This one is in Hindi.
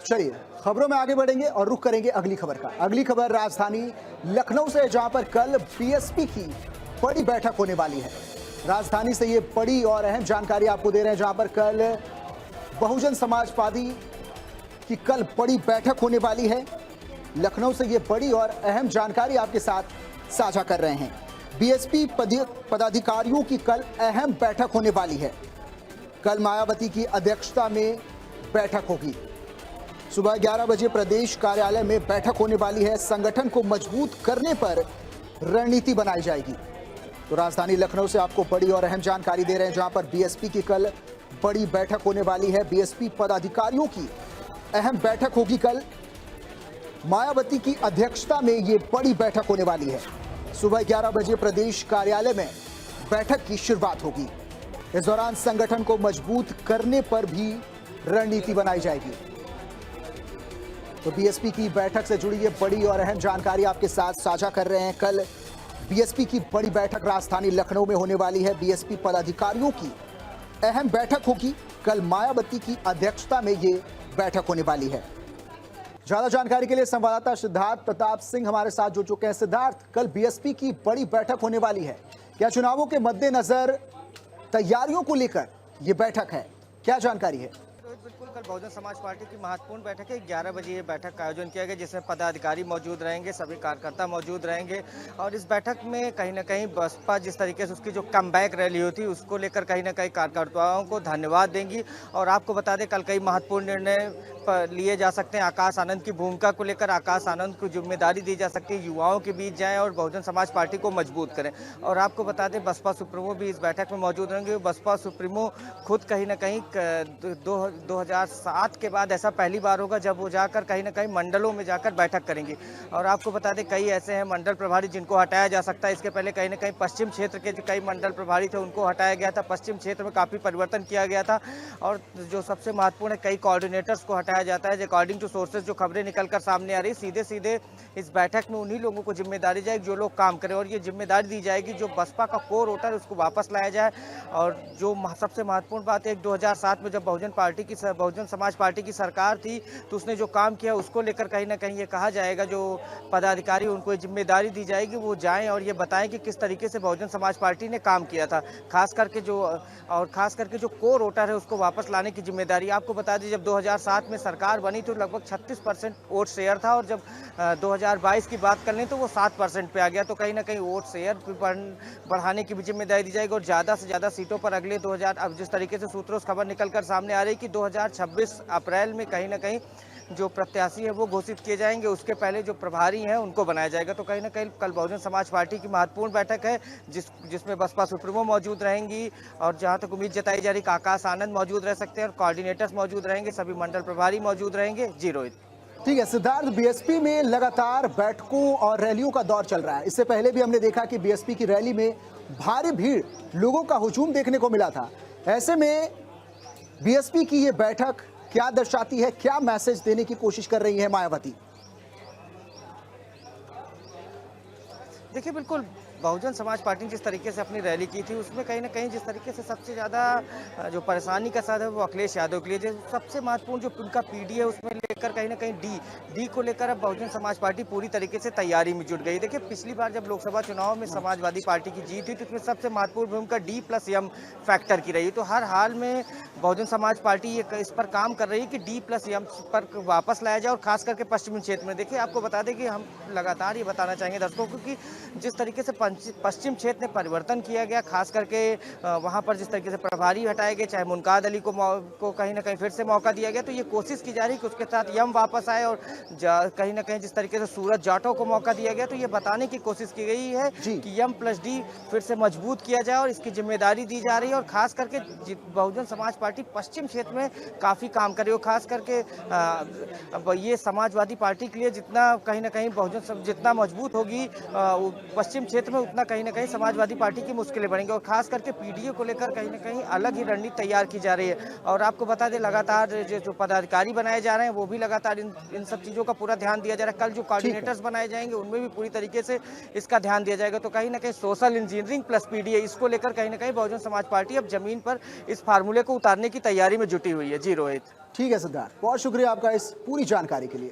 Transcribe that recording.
चलिए खबरों में आगे बढ़ेंगे और रुख करेंगे अगली खबर का। अगली खबर राजधानी लखनऊ से, जहां पर कल बीएसपी की बड़ी बैठक होने वाली है। राजधानी से ये बड़ी और अहम जानकारी आपको दे रहे हैं, जहां पर कल बहुजन समाज पार्टी की कल बड़ी बैठक होने वाली है। लखनऊ से ये बड़ी और अहम जानकारी आपके साथ साझा कर रहे हैं। बीएसपी पदाधिकारियों की कल अहम बैठक होने वाली है। कल मायावती की अध्यक्षता में बैठक होगी। सुबह 11 बजे प्रदेश कार्यालय में बैठक होने वाली है। संगठन को मजबूत करने पर रणनीति बनाई जाएगी। तो राजधानी लखनऊ से आपको बड़ी और अहम जानकारी दे रहे हैं, जहां पर बीएसपी की कल बड़ी बैठक होने वाली है। बीएसपी पदाधिकारियों की अहम बैठक होगी कल। मायावती की अध्यक्षता में ये बड़ी बैठक होने वाली है। सुबह 11 बजे प्रदेश कार्यालय में बैठक की शुरुआत होगी। इस दौरान संगठन को मजबूत करने पर भी रणनीति बनाई जाएगी। तो बीएसपी की बैठक से जुड़ी ये बड़ी और अहम जानकारी आपके साथ साझा कर रहे हैं। कल बीएसपी की बड़ी बैठक राजधानी लखनऊ में होने वाली है। बीएसपी पदाधिकारियों की अहम बैठक होगी। कल मायावती की अध्यक्षता में ये बैठक होने वाली है। ज्यादा जानकारी के लिए संवाददाता सिद्धार्थ प्रताप सिंह हमारे साथ जुड़ चुके हैं। सिद्धार्थ, कल बीएसपी की बड़ी बैठक होने वाली है। क्या चुनावों के मद्देनजर तैयारियों को लेकर यह बैठक है, क्या जानकारी है? बिल्कुल, कल बहुजन समाज पार्टी की महत्वपूर्ण बैठक है। 11 बजे ये बैठक का आयोजन किया गया, जिसमें पदाधिकारी मौजूद रहेंगे, सभी कार्यकर्ता मौजूद रहेंगे। और इस बैठक में कहीं ना कहीं बसपा जिस तरीके से उसकी जो कमबैक रैली होती है उसको लेकर कहीं ना कहीं कार्यकर्ताओं को धन्यवाद देंगी। और आपको बता दें, कल कई महत्वपूर्ण निर्णय लिए जा सकते हैं। आकाश आनंद की भूमिका को लेकर आकाश आनंद को जिम्मेदारी दी जा सकती है, युवाओं के बीच जाएं और बहुजन समाज पार्टी को मजबूत करें। और आपको बता दें, बसपा सुप्रीमो भी इस बैठक में मौजूद रहेंगे। बसपा सुप्रीमो खुद कहीं ना कहीं 2007 के बाद ऐसा पहली बार होगा जब वो जाकर कहीं ना कहीं मंडलों में जाकर बैठक करेंगी। और आपको बता दें, कई ऐसे हैं मंडल प्रभारी जिनको हटाया जा सकता है। इसके पहले कहीं ना कहीं पश्चिम क्षेत्र के जो कई मंडल प्रभारी थे उनको हटाया गया था। पश्चिम क्षेत्र में काफ़ी परिवर्तन किया गया था। और जो सबसे महत्वपूर्ण है, कई कोऑर्डिनेटर्स को हटाया जाता है। अकॉर्डिंग टू सोर्सेज जो खबरें निकलकर सामने आ रही, सीधे सीधे इस बैठक में उन्हीं लोगों को जिम्मेदारी जाएगी जो लोग काम करें। और ये जिम्मेदारी दी जाएगी जो बसपा का कोर वोटर है उसको वापस लाया जाए। और जो सबसे महत्वपूर्ण बात है, 2007 में जब बहुजन समाज पार्टी की सरकार थी तो उसने जो काम किया उसको लेकर कहीं ना कहीं ये कहा जाएगा, जो पदाधिकारी उनको जिम्मेदारी दी जाएगी वो जाएं और ये बताएं कि किस तरीके से बहुजन समाज पार्टी ने काम किया था। खास करके जो कोर वोटर है उसको वापस लाने की जिम्मेदारी। आपको बता दें, जब 2007 में सरकार बनी तो लगभग 36% वोट शेयर था। और जब 2022 की बात कर लें तो वो 7% पे आ गया। तो कहीं ना कहीं वोट शेयर बढ़ाने की भी जिम्मेदारी दी जाएगी। और ज़्यादा से ज़्यादा सीटों पर अगले 2000, अब जिस तरीके से सूत्रों से खबर निकलकर सामने आ रही कि 2026 अप्रैल में कहीं ना कहीं जो प्रत्याशी है वो घोषित किए जाएंगे। उसके पहले जो प्रभारी हैं उनको बनाया जाएगा। तो कहीं ना कहीं कल बहुजन समाज पार्टी की महत्वपूर्ण बैठक है, जिसमें बसपा सुप्रीमो मौजूद रहेंगी। और जहां तक उम्मीद जताई जा रही कि आकाश आनंद मौजूद रह सकते हैं और कोऑर्डिनेटर्स मौजूद रहेंगे, सभी मंडल प्रभारी मौजूद रहेंगे। जी रोहित। ठीक है सिद्धार्थ, बीएसपी में लगातार बैठकों और रैलियों का दौर चल रहा है। इससे पहले भी हमने देखा कि बीएसपी की रैली में भारी भीड़, लोगों का हुजूम देखने को मिला था। ऐसे में बीएसपी की ये बैठक क्या दर्शाती है, क्या मैसेज देने की कोशिश कर रही है मायावती? देखिए, बिल्कुल बहुजन समाज पार्टी ने जिस तरीके से अपनी रैली की थी उसमें कहीं ना कहीं जिस तरीके से सबसे ज़्यादा जो परेशानी का साथ है वो अखिलेश यादव के लिए। जो सबसे महत्वपूर्ण जो उनका पीडी है उसमें लेकर कहीं ना कहीं डी को लेकर अब बहुजन समाज पार्टी पूरी तरीके से तैयारी में जुट गई। देखिए, पिछली बार जब लोकसभा चुनाव में समाजवादी पार्टी की जीत हुई तो उसमें सबसे महत्वपूर्ण भूमिका D+M फैक्टर की रही। तो हर हाल में बहुजन समाज पार्टी ये इस पर काम कर रही है कि D+M पर वापस लाया जाए। और खास करके पश्चिमी क्षेत्र में देखिए, आपको बता दें कि हम लगातार ये बताना चाहेंगे दर्शकों को कि जिस तरीके से पश्चिम क्षेत्र में परिवर्तन किया गया, खास करके वहां पर जिस तरीके से प्रभारी हटाए गए, चाहे मुनकाद अली को कहीं ना कहीं फिर से मौका दिया गया, तो ये कोशिश की जा रही है कि उसके साथ यम वापस आए। और कहीं ना कहीं जिस तरीके से सूरज जाटव को मौका दिया गया, तो ये बताने की कोशिश की गई है कि M+D फिर से मजबूत किया जाए और इसकी जिम्मेदारी दी जा रही है। और खास करके बहुजन समाज पार्टी पश्चिम क्षेत्र में काफ़ी काम कर रही है। खास करके ये समाजवादी पार्टी के लिए जितना कहीं ना कहीं बहुजन जितना मजबूत होगी पश्चिम क्षेत्र में में उतना कहीं ना कहीं समाजवादी पार्टी की मुश्किलें बढ़ेंगी। और खास करके पीडीए को लेकर कहीं ना कहीं अलग ही रणनीति तैयार की जा रही है। और आपको बता दें, लगातार जो पदाधिकारी बनाए जा रहे हैं वो भी लगातार इन सब चीज़ों का पूरा ध्यान दिया जा रहा है। कल जो कोऑर्डिनेटर्स बनाए जाएंगे उनमें भी पूरी तरीके से इसका ध्यान दिया जाएगा। तो कहीं ना कहीं सोशल इंजीनियरिंग प्लस पीडीए, इसको लेकर कहीं ना कहीं बहुजन समाज पार्टी अब जमीन पर इस फार्मूले को उतारने की तैयारी में जुटी हुई है। जी रोहित। ठीक है सिद्धार्थ, बहुत शुक्रिया आपका इस पूरी जानकारी के लिए।